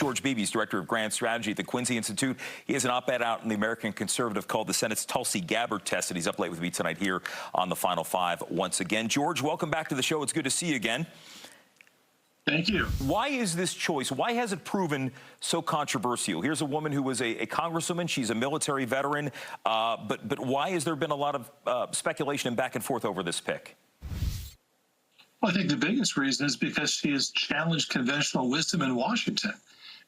George Beebe, Director of Grand Strategy at the Quincy Institute. He has an op-ed out in the American Conservative called The Senate's Tulsi Gabbard Test, and he's up late with me tonight here on the Final Five once again. George, welcome back to the show. It's good to see you again. Thank you. Why is this choice? Why has it proven so controversial? Here's a woman who was a congresswoman. She's a military veteran. But why has there been a lot of speculation and back and forth over this pick? Well, I think the biggest reason is because she has challenged conventional wisdom in Washington.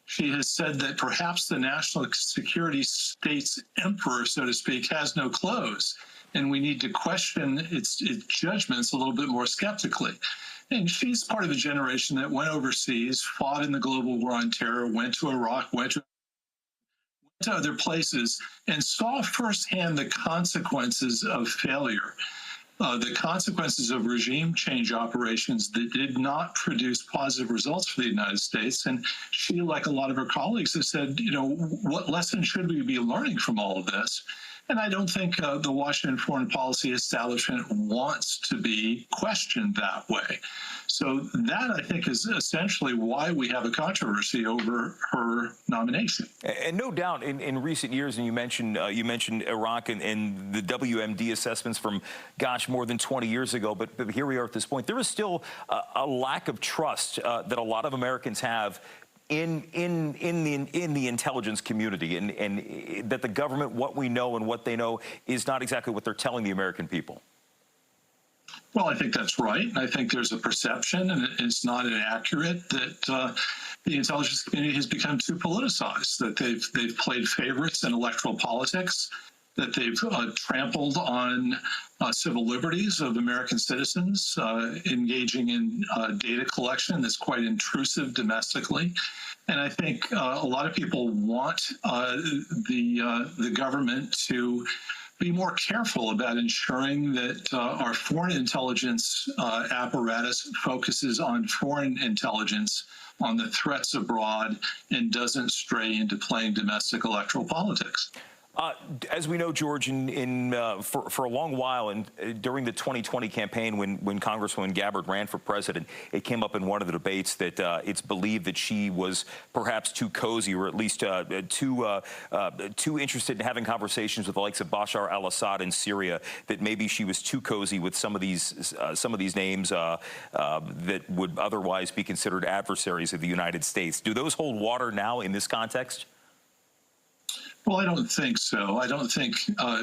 She has said that perhaps the national security state's emperor, so to speak, has no clothes, and we need to question its judgments a little bit more skeptically. And she's part of a generation that went overseas, fought in the global war on terror, went to Iraq, went to other places, and saw firsthand the consequences of failure. The consequences of regime change operations that did not produce positive results for the United States. And she, like a lot of her colleagues, have said, you know, what lesson should we be learning from all of this? And I don't think the Washington foreign policy establishment wants to be questioned that way. So that, I think, is essentially why we have a controversy over her nomination. And no doubt, in recent years, and you mentioned Iraq and the WMD assessments from, gosh, more than 20 years ago. But here we are at this point. There is still a lack of trust that a lot of Americans have in the intelligence community, and that the government, what we know and what they know, is not exactly what they're telling the American people. Well, I think that's right. I think there's a perception, and it's not inaccurate, that the intelligence community has become too politicized, that they've played favorites in electoral politics, that they've trampled on civil liberties of American citizens, engaging in data collection that's quite intrusive domestically. And I think a lot of people want the government to be more careful about ensuring that our foreign intelligence apparatus focuses on foreign intelligence, on the threats abroad, and doesn't stray into playing domestic electoral politics. As we know, George, for a long while, and during the 2020 campaign, when Congresswoman Gabbard ran for president, it came up in one of the debates that it's believed that she was perhaps too cozy, or at least too interested in having conversations with the likes of Bashar al-Assad in Syria. That maybe she was too cozy with some of these names that would otherwise be considered adversaries of the United States. Do those hold water now in this context? Well, I don't think so. I don't think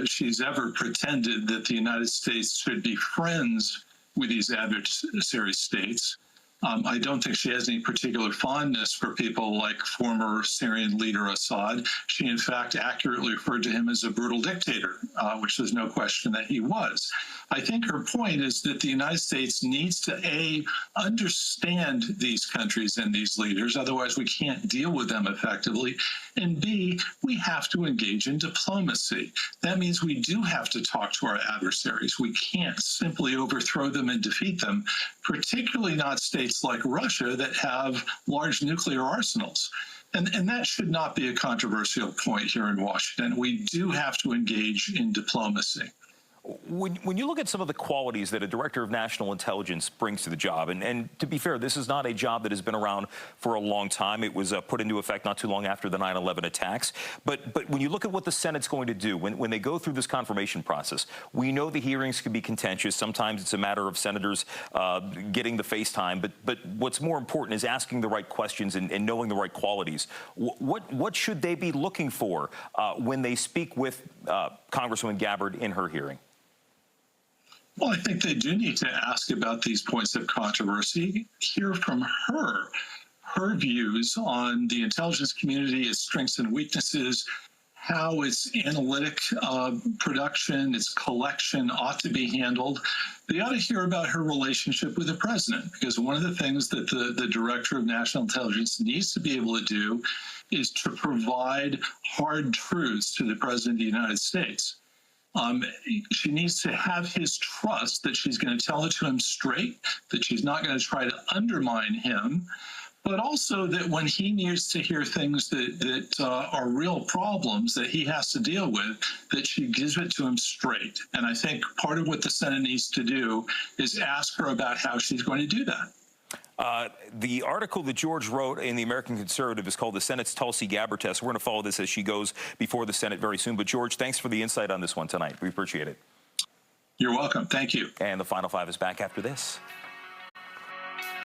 she's ever pretended that the United States should be friends with these adversary states. I don't think she has any particular fondness for people like former Syrian leader Assad. She, in fact, accurately referred to him as a brutal dictator, which there's no question that he was. I think her point is that the United States needs to, A, understand these countries and these leaders, otherwise we can't deal with them effectively, and B, we have to engage in diplomacy. That means we do have to talk to our adversaries. We can't simply overthrow them and defeat them, particularly not states like Russia that have large nuclear arsenals. And that should not be a controversial point here in Washington. We do have to engage in diplomacy. When you look at some of the qualities that a director of national intelligence brings to the job, and to be fair, this is not a job that has been around for a long time. It was put into effect not too long after the 9/11 attacks. But when you look at what the Senate's going to do, when they go through this confirmation process, we know the hearings can be contentious. Sometimes it's a matter of senators getting the face time. But what's more important is asking the right questions and knowing the right qualities. What should they be looking for when they speak with Congresswoman Gabbard in her hearing? Well, I think they do need to ask about these points of controversy, hear from her views on the intelligence community, its strengths and weaknesses, how its analytic production, its collection ought to be handled. They ought to hear about her relationship with the president, because one of the things that the director of national intelligence needs to be able to do is to provide hard truths to the president of the United States. She needs to have his trust that she's going to tell it to him straight, that she's not going to try to undermine him, but also that when he needs to hear things that are real problems that he has to deal with, that she gives it to him straight. And I think part of what the Senate needs to do is ask her about how she's going to do that. The article that George wrote in the American Conservative is called The Senate's Tulsi Gabbard Test. We're going to follow this as she goes before the Senate very soon. But, George, thanks for the insight on this one tonight. We appreciate it. You're welcome. Thank you. And the Final Five is back after this.